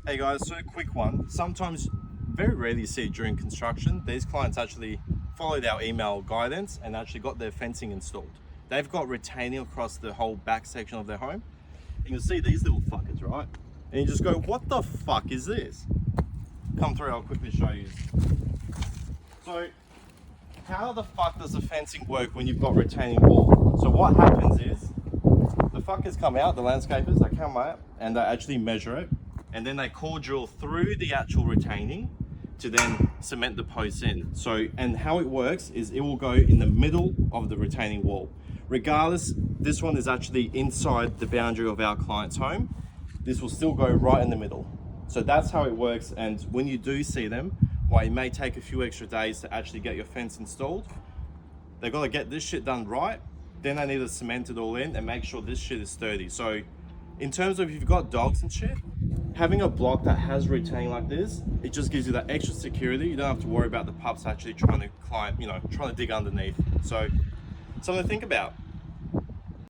Hey guys, so quick one. Sometimes, very rarely you see it during construction, these clients actually followed our email guidance and actually got their fencing installed. They've got retaining across the whole back section of their home. And you'll see these little fuckers, right? And you just go, what the fuck is this? Come through, I'll quickly show you. So, how the fuck does the fencing work when you've got retaining wall? So what happens is, the fuckers come out, the landscapers, they come out and they actually measure it. And then they core drill through the actual retaining to then cement the posts in. So, and how it works is it will go in the middle of the retaining wall. Regardless, this one is actually inside the boundary of our client's home. This will still go right in the middle. So that's how it works. And when you do see them, while it may take a few extra days to actually get your fence installed, they've got to get this shit done right. Then they need to cement it all in and make sure this shit is sturdy. So in terms of if you've got dogs and shit, having a block that has retaining like this, it just gives you that extra security. You don't have to worry about the pups actually trying to climb, trying to dig underneath. So something to think about.